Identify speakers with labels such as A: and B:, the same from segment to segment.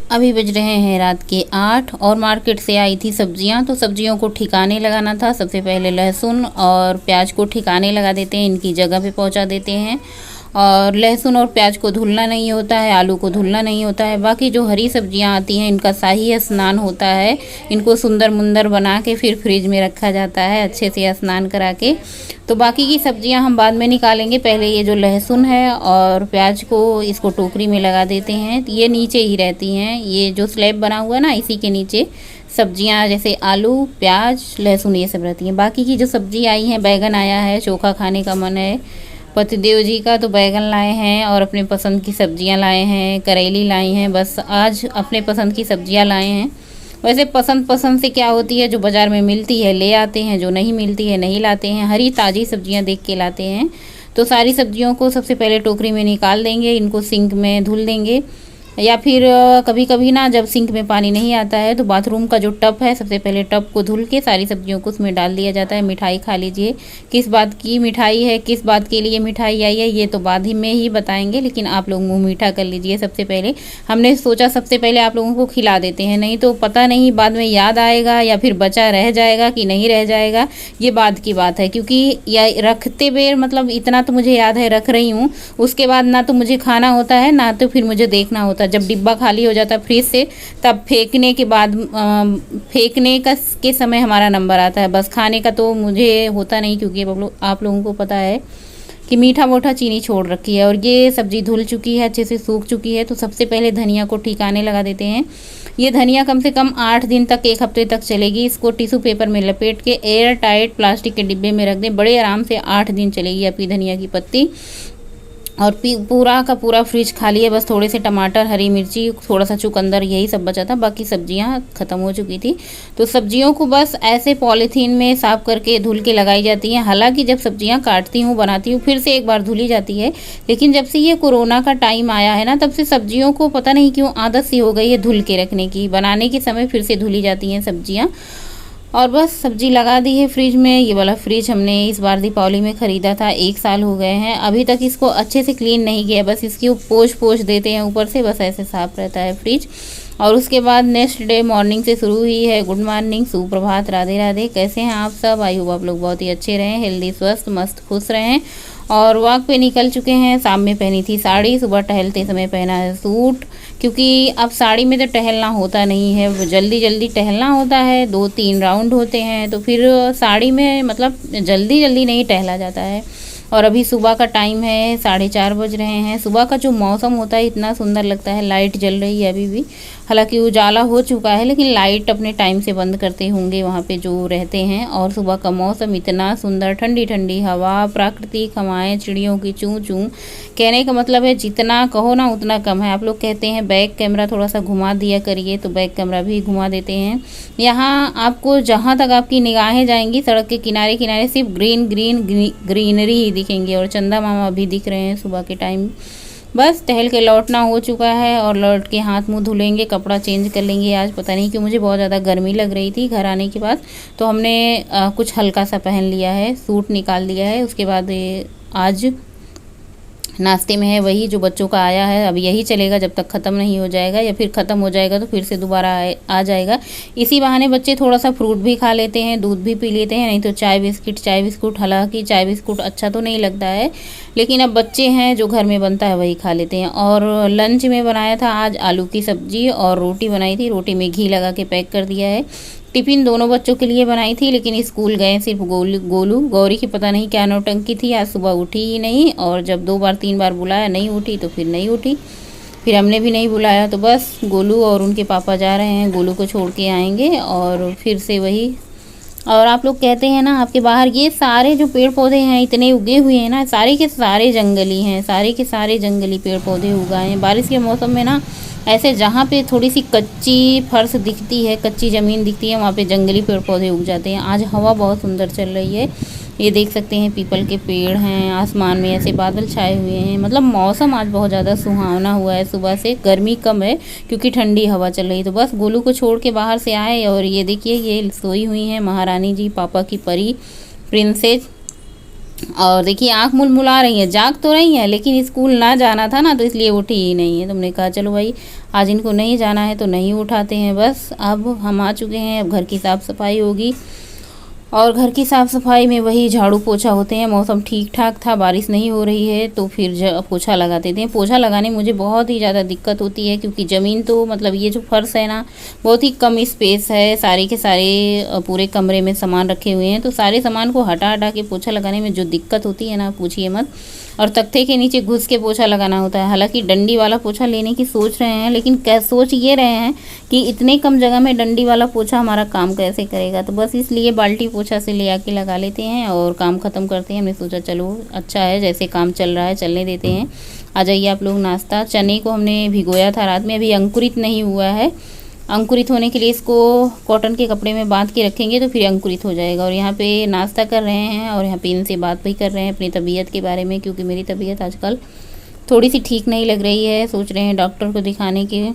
A: अभी बज रहे हैं रात के 8 और मार्केट से आई थी सब्जियां। तो सब्जियों को ठिकाने लगाना था। सबसे पहले लहसुन और प्याज को ठिकाने लगा देते हैं, इनकी जगह पे पहुंचा देते हैं। और लहसुन और प्याज को धुलना नहीं होता है, आलू को धुलना नहीं होता है। बाकी जो हरी सब्जियां आती हैं इनका शाही स्नान होता है। इनको सुंदर मुंदर बना के फिर फ्रिज में रखा जाता है अच्छे से स्नान करा के। तो बाकी की सब्जियां हम बाद में निकालेंगे। पहले ये जो लहसुन है और प्याज को इसको टोकरी में लगा देते हैं। ये नीचे ही रहती हैं, ये जो स्लैब बना हुआ है ना, इसी के नीचे सब्जियां जैसे आलू प्याज लहसुन ये सब रहती हैं। बाकी की जो सब्जी आई हैं, बैगन आया है, चोखा खाने का मन है पतिदेव जी का, तो बैगन लाए हैं और अपने पसंद की सब्जियां लाए हैं, करेली लाई हैं। बस आज अपने पसंद की सब्जियां लाए हैं। वैसे पसंद पसंद से क्या होती है, जो बाज़ार में मिलती है ले आते हैं, जो नहीं मिलती है नहीं लाते हैं। हरी ताज़ी सब्जियां देख के लाते हैं। तो सारी सब्जियों को सबसे पहले टोकरी में निकाल देंगे, इनको सिंक में धुल देंगे। या फिर कभी कभी ना जब सिंक में पानी नहीं आता है तो बाथरूम का जो टब है, सबसे पहले टब को धुल के सारी सब्जियों को उसमें डाल दिया जाता है। मिठाई खा लीजिए। किस बात की मिठाई है, किस बात के लिए मिठाई आई है, ये तो बाद ही में ही बताएंगे, लेकिन आप लोग मुंह मीठा कर लीजिए। सबसे पहले हमने सोचा सबसे पहले आप लोगों को खिला देते हैं, नहीं तो पता नहीं बाद में याद आएगा या फिर बचा रह जाएगा कि नहीं रह जाएगा, ये बाद की बात है। क्योंकि या रखते बेर मतलब इतना तो मुझे याद है रख रही हूँ, उसके बाद ना तो मुझे खाना होता है ना तो फिर मुझे देखना होता है। जब डिब्बा खाली हो जाता है फ्रिज से, तब फेंकने के बाद फेंकने का के समय हमारा नंबर आता है। बस खाने का तो मुझे होता नहीं, क्योंकि आप लोगों को पता है कि मीठा मोटा चीनी छोड़ रखी है। और ये सब्जी धुल चुकी है, अच्छे से सूख चुकी है। तो सबसे पहले धनिया को ठिकाने लगा देते हैं। ये धनिया कम से कम 8 दिन तक, 1 हफ्ते तक चलेगी। इसको टिश्यू पेपर में लपेट के एयर टाइट प्लास्टिक के डिब्बे में रख दें, बड़े आराम से 8 दिन चलेगी आपकी धनिया की पत्ती। और पूरा का पूरा फ्रिज खाली है। बस थोड़े से टमाटर, हरी मिर्ची, थोड़ा सा चुकंदर, यही सब बचा था। बाकी सब्जियां ख़त्म हो चुकी थी। तो सब्जियों को बस ऐसे पॉलीथीन में साफ़ करके धुल के लगाई जाती हैं। हालांकि जब सब्जियां काटती हूँ बनाती हूँ फिर से एक बार धुली जाती है, लेकिन जब से ये कोरोना का टाइम आया है ना, तब से सब्जियों को पता नहीं क्यों आदत सी हो गई है धुल के रखने की। बनाने के समय फिर से धुली जाती हैं सब्जियाँ। और बस सब्जी लगा दी है फ्रिज में। ये वाला फ्रिज हमने इस बार दीपावली में ख़रीदा था, 1 साल हो गए हैं। अभी तक इसको अच्छे से क्लीन नहीं किया, बस इसकी पोछ देते हैं ऊपर से, बस ऐसे साफ़ रहता है फ्रिज। और उसके बाद नेक्स्ट डे मॉर्निंग से शुरू हुई है। गुड मॉर्निंग, सुप्रभात, राधे राधे। कैसे हैं आप सब? आई होप आप लोग बहुत ही अच्छे रहें, हेल्दी, स्वस्थ, मस्त, खुश रहें। और वॉक पे निकल चुके हैं। शाम में पहनी थी साड़ी, सुबह टहलते समय पहना है सूट। क्योंकि अब साड़ी में तो टहलना होता नहीं है, जल्दी जल्दी टहलना होता है, 2-3 राउंड होते हैं, तो फिर साड़ी में मतलब जल्दी जल्दी नहीं टहला जाता है। और अभी सुबह का टाइम है, 4:30 बज रहे हैं। सुबह का जो मौसम होता है इतना सुंदर लगता है। लाइट जल रही है अभी भी, हालांकि उजाला हो चुका है, लेकिन लाइट अपने टाइम से बंद करते होंगे वहाँ पे जो रहते हैं। और सुबह का मौसम इतना सुंदर, ठंडी ठंडी हवा, प्राकृतिक हवाएं, चिड़ियों की चूँ चूँ। कहने का मतलब है जितना कहो ना उतना कम है। आप लोग कहते हैं बैक कैमरा थोड़ा सा घुमा दिया करिए, तो बैक कैमरा भी घुमा देते हैं। यहाँ आपको जहाँ तक आपकी निगाहें जाएंगी, सड़क के किनारे किनारे सिर्फ ग्रीनरी ही दिखेंगे। और चंदा मामा भी दिख रहे हैं सुबह के टाइम। बस टहल के लौटना हो चुका है और लौट के हाथ मुंह धुलेंगे, कपड़ा चेंज कर लेंगे। आज पता नहीं क्यों मुझे बहुत ज़्यादा गर्मी लग रही थी घर आने के बाद, तो हमने कुछ हल्का सा पहन लिया है, सूट निकाल दिया है। उसके बाद आज नाश्ते में है वही जो बच्चों का आया है। अब यही चलेगा जब तक ख़त्म नहीं हो जाएगा, या फिर ख़त्म हो जाएगा तो फिर से दोबारा आ जाएगा। इसी बहाने बच्चे थोड़ा सा फ्रूट भी खा लेते हैं, दूध भी पी लेते हैं, नहीं तो चाय बिस्किट। हालांकि चाय बिस्कुट अच्छा तो नहीं लगता है, लेकिन अब बच्चे हैं, जो घर में बनता है वही खा लेते हैं। और लंच में बनाया था आज आलू की सब्जी और रोटी बनाई थी। रोटी में घी लगा के पैक कर दिया है। टिफ़िन दोनों बच्चों के लिए बनाई थी, लेकिन स्कूल गए सिर्फ गोलू। गौरी की पता नहीं क्या नौटंकी थी, आज सुबह उठी ही नहीं। और जब 2 बार 3 बार बुलाया नहीं उठी, तो फिर नहीं उठी। फिर हमने भी नहीं बुलाया, तो बस गोलू और उनके पापा जा रहे हैं, गोलू को छोड़ के आएंगे और फिर से वही। और आप लोग कहते हैं ना आपके बाहर ये सारे जो पेड़ पौधे हैं इतने उगे हुए हैं ना, सारे के सारे जंगली हैं, सारे के सारे जंगली पेड़ पौधे उगाए हैं। बारिश के मौसम में ना ऐसे जहाँ पे थोड़ी सी कच्ची फर्श दिखती है, कच्ची ज़मीन दिखती है, वहाँ पे जंगली पेड़ पौधे उग जाते हैं। आज हवा बहुत सुंदर चल रही है, ये देख सकते हैं पीपल के पेड़ हैं, आसमान में ऐसे बादल छाए हुए हैं। मतलब मौसम आज बहुत ज़्यादा सुहावना हुआ है। सुबह से गर्मी कम है क्योंकि ठंडी हवा चल रही। तो बस गोलू को छोड़ के बाहर से आए और ये देखिए ये सोई हुई हैं महारानी जी, पापा की परी, प्रिंसेस। और देखिए आँख मुलमुला रही हैं, जाग तो रही हैं लेकिन स्कूल ना जाना था ना, तो इसलिए उठी ही नहीं है। तुमने कहा चलो भाई आज इनको नहीं जाना है तो नहीं उठाते हैं। बस अब हम आ चुके हैं, अब घर की साफ़ सफाई होगी और घर की साफ़ सफाई में वही झाड़ू पोछा होते हैं। मौसम ठीक ठाक था, बारिश नहीं हो रही है तो फिर पोछा लगा देते हैं। पोछा लगाने में मुझे बहुत ही ज़्यादा दिक्कत होती है क्योंकि ज़मीन तो मतलब ये जो फर्श है ना बहुत ही कम स्पेस है, सारे के सारे पूरे कमरे में सामान रखे हुए हैं, तो सारे सामान को हटा हटा के पोछा लगाने में जो दिक्कत होती है ना पूछिए मत। और तख्ते के नीचे घुस के पोछा लगाना होता है। हालांकि डंडी वाला पोछा लेने की सोच रहे हैं, लेकिन सोच ये रहे हैं कि इतने कम जगह में डंडी वाला पोछा हमारा काम कैसे करेगा, तो बस इसलिए बाल्टी पोछा से ले आके लगा लेते हैं और काम ख़त्म करते हैं। हमने सोचा चलो अच्छा है, जैसे काम चल रहा है चलने देते हैं। आ जाइए आप लोग। नाश्ता, चने को हमने भिगोया था रात में, अभी अंकुरित नहीं हुआ है। अंकुरित होने के लिए इसको कॉटन के कपड़े में बांध के रखेंगे तो फिर अंकुरित हो जाएगा। और यहाँ पे नाश्ता कर रहे हैं और यहाँ पे इनसे बात भी कर रहे हैं अपनी तबीयत के बारे में, क्योंकि मेरी तबीयत आजकल थोड़ी सी ठीक नहीं लग रही है। सोच रहे हैं डॉक्टर को दिखाने के,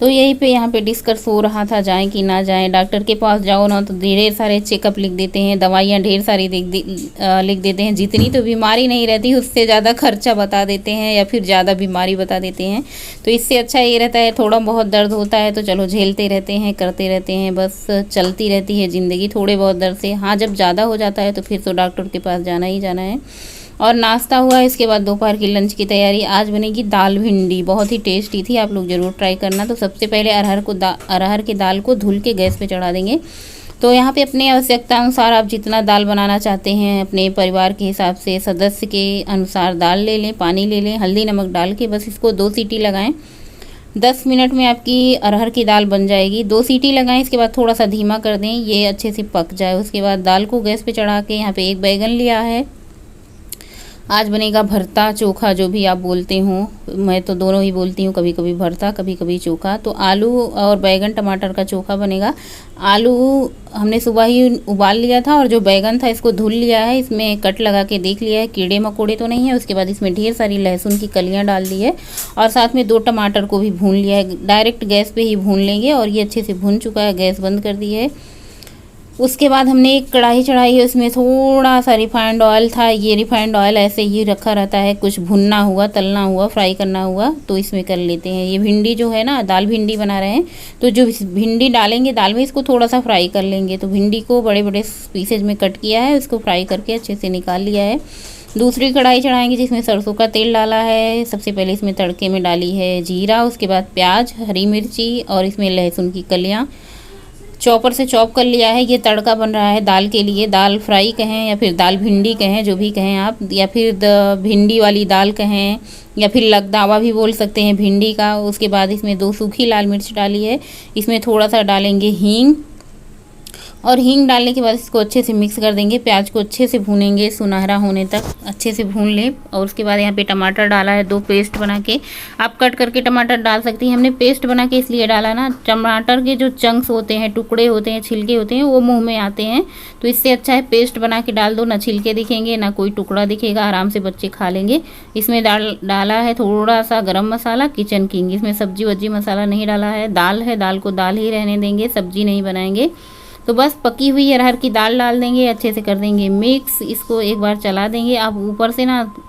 A: तो यहीं पे यहाँ पे डिस्कस हो रहा था जाएं कि ना जाएं। डॉक्टर के पास जाओ ना तो ढेर सारे चेकअप लिख देते हैं, दवाइयाँ ढेर सारी लिख देते हैं। जितनी तो बीमारी नहीं रहती उससे ज़्यादा खर्चा बता देते हैं या फिर ज़्यादा बीमारी बता देते हैं। तो इससे अच्छा ये रहता है थोड़ा बहुत दर्द होता है तो चलो झेलते रहते हैं, करते रहते हैं, बस चलती रहती है ज़िंदगी थोड़े बहुत दर्द से। हाँ जब ज़्यादा हो जाता है तो फिर तो डॉक्टर के पास जाना ही जाना है। और नाश्ता हुआ, इसके बाद दोपहर की लंच की तैयारी। आज बनेगी दाल भिंडी, बहुत ही टेस्टी थी, आप लोग ज़रूर ट्राई करना। तो सबसे पहले अरहर की दाल को धुल के गैस पे चढ़ा देंगे। तो यहाँ पे अपने आवश्यकता अनुसार आप जितना दाल बनाना चाहते हैं अपने परिवार के हिसाब से सदस्य के अनुसार दाल ले लें, पानी ले लें, हल्दी नमक डाल के बस इसको 2 सीटी लगाएं। 10 मिनट में आपकी अरहर की दाल बन जाएगी। 2 सीटी लगाएं, इसके बाद थोड़ा सा धीमा कर दें, ये अच्छे से पक जाए। उसके बाद दाल को गैस पे चढ़ा के यहाँ पे 1 बैगन लिया है। आज बनेगा भरता चोखा, जो भी आप बोलते हो, मैं तो दोनों ही बोलती हूँ, कभी कभी भरता कभी कभी चोखा। तो आलू और बैगन टमाटर का चोखा बनेगा। आलू हमने सुबह ही उबाल लिया था और जो बैगन था इसको धुल लिया है, इसमें कट लगा के देख लिया है कीड़े मकोड़े तो नहीं है। उसके बाद इसमें ढेर सारी लहसुन की कलियाँ डाल दी है और साथ में 2 टमाटर को भी भून लिया है। डायरेक्ट गैस पे ही भून लेंगे और ये अच्छे से भून चुका है, गैस बंद कर दी है। उसके बाद हमने एक कढ़ाई चढ़ाई है, उसमें थोड़ा सा रिफाइंड ऑयल था। ये रिफाइंड ऑयल ऐसे ही रखा रहता है, कुछ भुनना हुआ, तलना हुआ, फ्राई करना हुआ तो इसमें कर लेते हैं। ये भिंडी जो है ना, दाल भिंडी बना रहे हैं तो जो भिंडी डालेंगे दाल में इसको थोड़ा सा फ्राई कर लेंगे। तो भिंडी को बड़े बड़े पीसेज में कट किया है, उसको फ्राई करके अच्छे से निकाल लिया है। दूसरी कढ़ाई चढ़ाएंगे जिसमें सरसों का तेल डाला है। सबसे पहले इसमें तड़के में डाली है जीरा, उसके बाद प्याज, हरी मिर्ची और इसमें लहसुन की कलियाँ चॉपर से चॉप कर लिया है। ये तड़का बन रहा है दाल के लिए। दाल फ्राई कहें या फिर दाल भिंडी कहें, जो भी कहें आप, या फिर भिंडी वाली दाल कहें या फिर लगदावा भी बोल सकते हैं भिंडी का। उसके बाद इसमें 2 सूखी लाल मिर्च डाली है, इसमें थोड़ा सा डालेंगे हींग और हींग डालने के बाद इसको अच्छे से मिक्स कर देंगे। प्याज को अच्छे से भूनेंगे, सुनहरा होने तक अच्छे से भून लें। और उसके बाद यहाँ पे टमाटर डाला है, 2 पेस्ट बना के। आप कट करके टमाटर डाल सकती हैं, हमने पेस्ट बना के इसलिए डाला ना, टमाटर के जो चंक्स होते हैं, टुकड़े होते हैं, छिलके होते हैं, वो मुंह में आते हैं। तो इससे अच्छा है पेस्ट बना के डाल दो, ना छिलके दिखेंगे ना कोई टुकड़ा दिखेगा, आराम से बच्चे खा लेंगे। इसमें डाला है थोड़ा सा गरम मसाला, किचन किंग। इसमें सब्जी वब्जी मसाला नहीं डाला है। दाल है, दाल को दाल ही रहने देंगे, सब्जी नहीं बनाएंगे। तो बस पकी हुई अरहर की दाल डाल देंगे, अच्छे से कर देंगे मिक्स। इसको एक बार चला देंगे। आप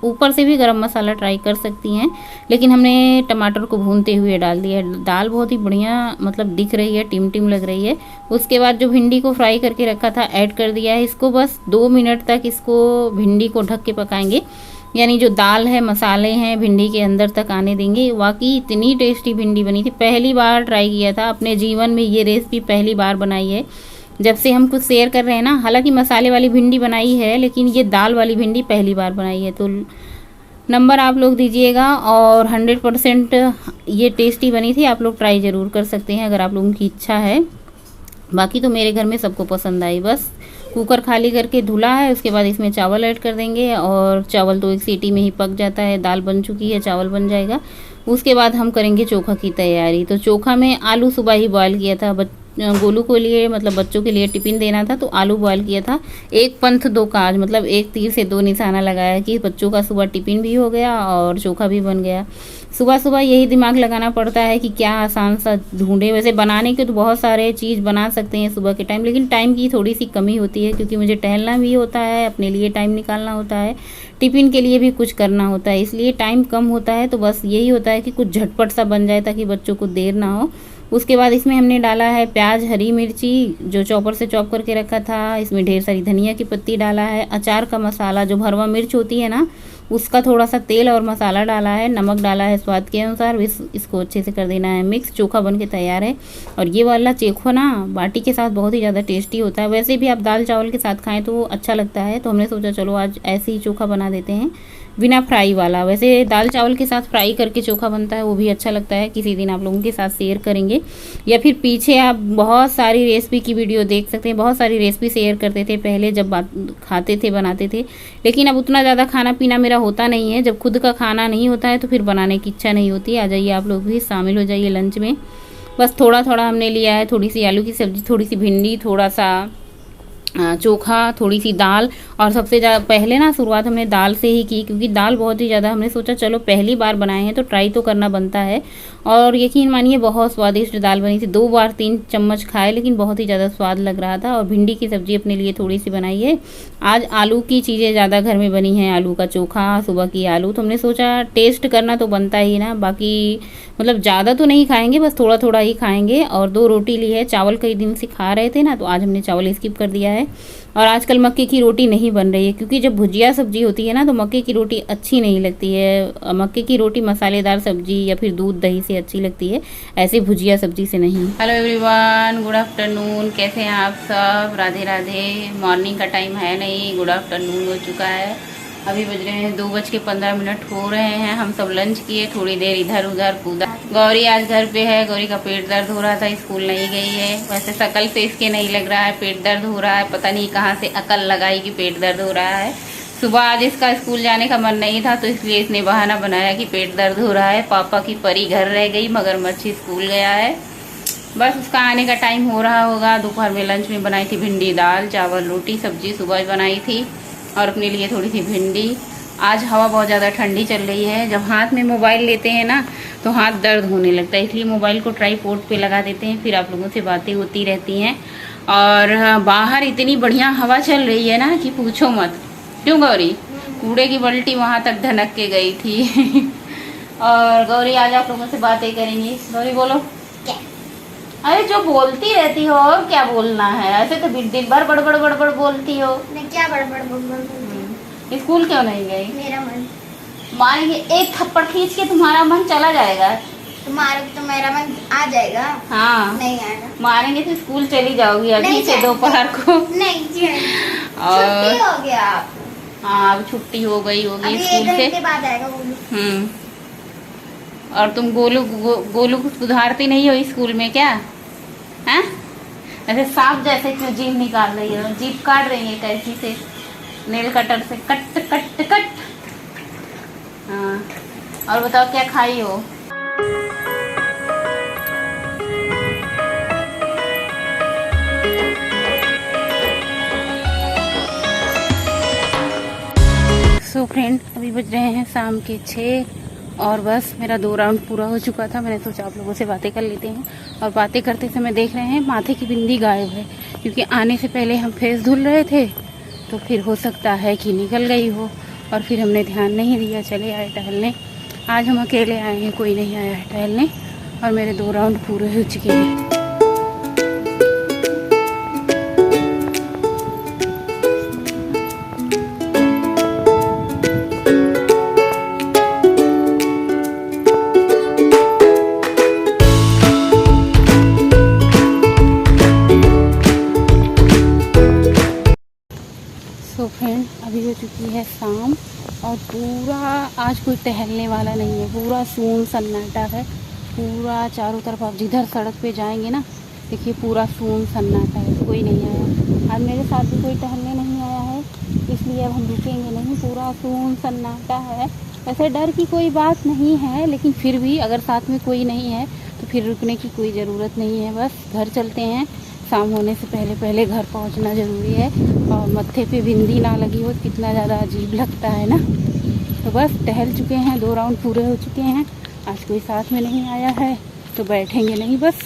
A: ऊपर से भी गरम मसाला ट्राई कर सकती हैं, लेकिन हमने टमाटर को भूनते हुए डाल दिया है। दाल बहुत ही बढ़िया मतलब दिख रही है, टिम टिम लग रही है। उसके बाद जो भिंडी को फ्राई करके रखा था ऐड कर दिया है। इसको बस 2 मिनट तक इसको भिंडी को ढक के पकाएंगे, यानी जो दाल है, मसाले हैं, भिंडी के अंदर तक आने देंगे। वाकई इतनी टेस्टी भिंडी बनी थी, पहली बार ट्राई किया था अपने जीवन में, ये रेसिपी पहली बार बनाई है जब से हम कुछ शेयर कर रहे हैं ना। हालांकि मसाले वाली भिंडी बनाई है, लेकिन ये दाल वाली भिंडी पहली बार बनाई है। तो नंबर आप लोग दीजिएगा। और 100% ये टेस्टी बनी थी, आप लोग ट्राई ज़रूर कर सकते हैं अगर आप लोगों की इच्छा है। बाकी तो मेरे घर में सबको पसंद आई। बस कुकर खाली करके धुला है, उसके बाद इसमें चावल ऐड कर देंगे और चावल तो 1 सीटी में ही पक जाता है। दाल बन चुकी है, चावल बन जाएगा। उसके बाद हम करेंगे चोखा की तैयारी। तो चोखा में आलू सुबह ही बॉयल किया था, गोलू को लिए मतलब बच्चों के लिए टिफ़िन देना था, तो आलू बॉयल किया था। 1 पंथ 2 काज, मतलब 1 तीर से 2 निशाना लगाया कि बच्चों का सुबह टिफ़िन भी हो गया और चोखा भी बन गया। सुबह सुबह यही दिमाग लगाना पड़ता है कि क्या आसान सा ढूंढे। वैसे बनाने के तो बहुत सारे चीज़ बना सकते हैं सुबह के टाइम, लेकिन टाइम की थोड़ी सी कमी होती है, क्योंकि मुझे टहलना भी होता है, अपने लिए टाइम निकालना होता है, टिफ़िन के लिए भी कुछ करना होता है, इसलिए टाइम कम होता है। तो बस यही होता है कि कुछ झटपट सा बन जाए ताकि बच्चों को देर ना हो। उसके बाद इसमें हमने डाला है प्याज, हरी मिर्ची जो चॉपर से चॉप करके रखा था, इसमें ढेर सारी धनिया की पत्ती डाला है, अचार का मसाला जो भरवा मिर्च होती है ना उसका थोड़ा सा तेल और मसाला डाला है, नमक डाला है स्वाद के अनुसार। इसको अच्छे से कर देना है मिक्स। चोखा बन के तैयार है। और ये वाला चोखा ना बाटी के साथ बहुत ही ज़्यादा टेस्टी होता है। वैसे भी आप दाल चावल के साथ खाएं तो अच्छा लगता है, तो हमने सोचा चलो आज ऐसे ही चोखा बना देते हैं बिना फ्राई वाला। वैसे दाल चावल के साथ फ्राई करके चोखा बनता है, वो भी अच्छा लगता है। किसी दिन आप लोगों के साथ शेयर करेंगे, या फिर पीछे आप बहुत सारी रेसिपी की वीडियो देख सकते हैं। बहुत सारी रेसिपी शेयर करते थे पहले जब खाते थे, बनाते थे, लेकिन अब उतना ज़्यादा खाना पीना मेरा होता नहीं है। जब खुद का खाना नहीं होता है तो फिर बनाने की इच्छा नहीं होती। आ जाइए आप लोग भी शामिल हो जाइए लंच में। बस थोड़ा थोड़ा हमने लिया है, थोड़ी सी आलू की सब्ज़ी, थोड़ी सी भिंडी, थोड़ा सा चोखा, थोड़ी सी दाल। और सबसे ज़्यादा पहले ना शुरुआत हमने दाल से ही की, क्योंकि दाल बहुत ही ज़्यादा हमने सोचा चलो पहली बार बनाए हैं तो ट्राई तो करना बनता है। और यकीन मानिए बहुत स्वादिष्ट दाल बनी थी। 2 बार 3 चम्मच खाए, लेकिन बहुत ही ज़्यादा स्वाद लग रहा था। और भिंडी की सब्ज़ी अपने लिए थोड़ी सी बनाई है। आज आलू की चीज़ें ज़्यादा घर में बनी हैं, आलू का चोखा, सुबह की आलू, तो हमने सोचा टेस्ट करना तो बनता ही ना। बाकी मतलब ज़्यादा तो नहीं खाएंगे, बस थोड़ा थोड़ा ही खाएंगे। और 2 रोटी ली है। चावल कई दिन से खा रहे थे ना, तो आज हमने चावल स्किप कर दिया है। और आजकल मक्के की रोटी नहीं बन रही है, क्योंकि जब भुजिया सब्जी होती है ना तो मक्के की रोटी अच्छी नहीं लगती है। मक्के की रोटी मसालेदार सब्जी या फिर दूध दही से अच्छी लगती है, ऐसे भुजिया सब्जी से नहीं। Hello everyone, good afternoon. कैसे हैं आप सब? राधे राधे। मॉर्निंग का टाइम है नहीं, गुड आफ्टरनून हो चुका है। अभी बज रहे हैं 2:15 हो रहे हैं। हम सब लंच किए, थोड़ी देर इधर उधर कूदा। गौरी आज घर पे है। गौरी का पेट दर्द हो रहा था, स्कूल नहीं गई है। वैसे शकल से इसके नहीं लग रहा है पेट दर्द हो रहा है, पता नहीं कहाँ से अकल लगाई कि पेट दर्द हो रहा है। सुबह आज इसका स्कूल जाने का मन नहीं था, तो इसलिए इसने बहाना बनाया कि पेट दर्द हो रहा है। पापा की परी घर रह गई, मगरमच्छ स्कूल गया है। बस उसका आने का टाइम हो रहा होगा। दोपहर में लंच में बनाई थी भिंडी, दाल चावल रोटी सब्जी सुबह बनाई थी, और अपने लिए थोड़ी सी भिंडी। आज हवा बहुत ज़्यादा ठंडी चल रही है। जब हाथ में मोबाइल लेते हैं ना तो हाथ दर्द होने लगता है, इसलिए मोबाइल को ट्राईपोड पे लगा देते हैं, फिर आप लोगों से बातें होती रहती हैं। और बाहर इतनी बढ़िया हवा चल रही है ना कि पूछो मत। क्यों गौरी? कूड़े की बल्टी वहाँ तक धनक के गई थी। और गौरी आज आप लोगों से बातें करेंगी। गौरी बोलो। क्या? अरे जो बोलती रहती हो, क्या बोलना है? ऐसे तो दिन भर बड़बड़ बड़बड़ बोलती हो।
B: मैं क्या बड़बड़ बोल?
A: स्कूल क्यों नहीं गई?
B: मेरा मन।
A: मारेंगे एक थप्पड़ खींच के, तुम्हारा मन चला जाएगा।
B: तुम्हारा तो मेरा मन आ जाएगा।
A: हाँ
B: नहीं आएगा।
A: मारेंगे तो स्कूल चली जाओगी अभी से दोपहर को।
B: नहीं
A: और
B: छुट्टी हो गया।
A: हाँ अब छुट्टी हो गई होगी स्कूल से।
B: 1 घंटे बाद आएगा गोलू।
A: और तुम गोलू को सुधारती नहीं हो स्कूल में क्या? हैं? ऐसे सांप जैसे क्यों जीभ निकाल रही हो? जीभ काट रही है कैंची से, नेल कटर से कट कट कट। हाँ और बताओ क्या खाई हो? सो फ्रेंड, अभी बज रहे हैं शाम के 6 और बस मेरा 2 राउंड पूरा हो चुका था। मैंने सोचा आप लोगों से बातें कर लेते हैं। और बातें करते समय देख रहे हैं माथे की बिंदी गायब है, क्योंकि आने से पहले हम फेस धुल रहे थे, तो फिर हो सकता है कि निकल गई हो, और फिर हमने ध्यान नहीं दिया, चले आए टहलने। आज हम अकेले आए हैं, कोई नहीं आया है टहलने, और मेरे 2 राउंड पूरे हो चुके हैं। तो फ्रेंड अभी हो चुकी है शाम, और पूरा आज कोई टहलने वाला नहीं है, पूरा सून सन्नाटा है। पूरा चारों तरफ आप जिधर सड़क पे जाएंगे ना, देखिए पूरा सून सन्नाटा है, कोई नहीं आया। आज मेरे साथ भी कोई टहलने नहीं आया है, इसलिए अब हम रुकेंगे नहीं। पूरा सून सन्नाटा है। वैसे डर की कोई बात नहीं है, लेकिन फिर भी अगर साथ में कोई नहीं है तो फिर रुकने की कोई ज़रूरत नहीं है। बस घर चलते हैं, शाम होने से पहले पहले घर पहुंचना ज़रूरी है। और मत्थे पे बिंदी ना लगी हो, कितना ज़्यादा अजीब लगता है ना। तो बस टहल चुके हैं, 2 राउंड पूरे हो चुके हैं,
C: आज कोई साथ में नहीं आया है तो बैठेंगे नहीं बस।